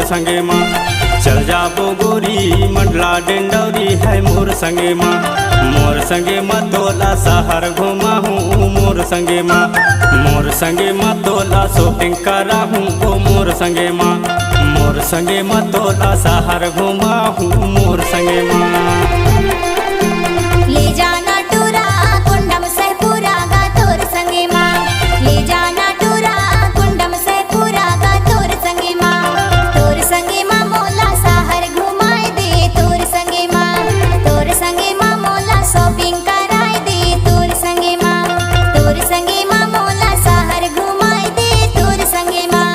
संगे माँ। चल जाबो गोरी मंडला डिंडौरी है मोर संगे माँ। मोर संगे माँ तोला शहर घुमा हूँ मोर संगे माँ। मोर संगे माँ तोला शॉपिंग करा हूँ ओ मोर संगे माँ। मोर संगे माँ तोला शहर घुमा हूँ मोर संगे माँ। ले जाना टूरा कुंडम सहपुरा गा तोर संगे माँ। ले जाना टूरा कुंडम सहपुरा गा तोर संगे माँ। तोर संगे माँ मोला शहर घुमाए दे तोर संगे माँ। तोर संगे माँ मोला शॉपिंग कराए दे तोर संगे माँ। तोर संगे माँ मोला शहर घुमाए दे तोर संगे माँ।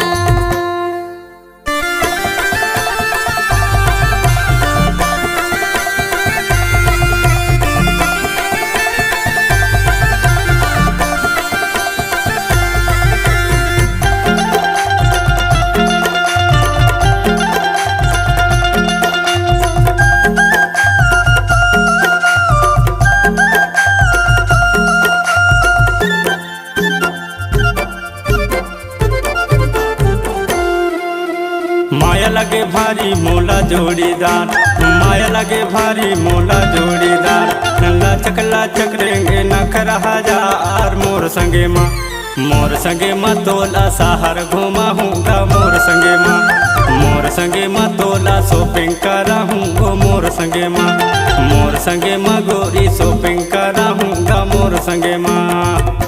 माया लगे भारी मोला जोड़ीदार। माया लगे भारी मोला जोड़ीदार। नल्ला चकला चकरेंगे नखरा हजार मोर संगे माँ। मोर संगे माँ तोला शहर घुमा हूँगा मोर संगे माँ। मोर संगे माँ तोला शॉपिंग करा हूँ मोर संगे माँ। मोर संगे माँ गोरी शॉपिंग करा हूँगा मोर संगे माँ।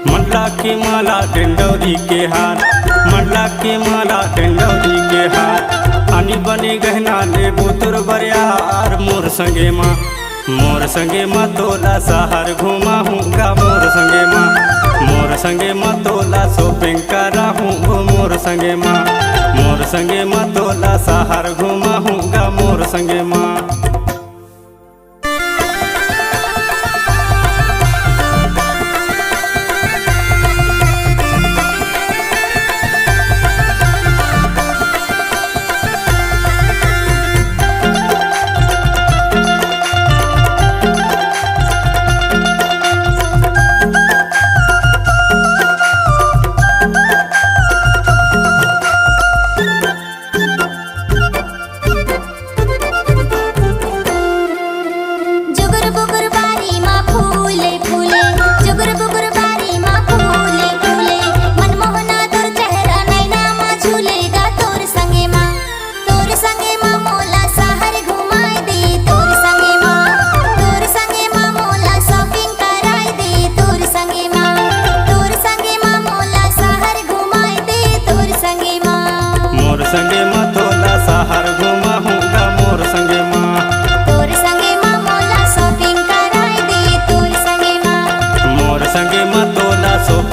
मंडला की माला डिंडौरी के हार। मंडला की माला डिंडौरी के हार। आनी बनी गहना ले बुतुर बरियार मोर संगे माँ। मोर संगे माँ तोला शहर घुमा हूँगा मोर संगे माँ। मोर संगे माँ तोला शॉपिंग करा हूँ मोर संगे माँ। मोर संगे माँ तोला शहर घुमा हूँगा मोर संगे माँ। संगे माँ तोला शहर घुमा हूँगा मोर संगे माँ। तोर संगे माँ मोला शॉपिंग कराए दे तोर संगे माँ। मोर संगे माँ तोला शॉपिंग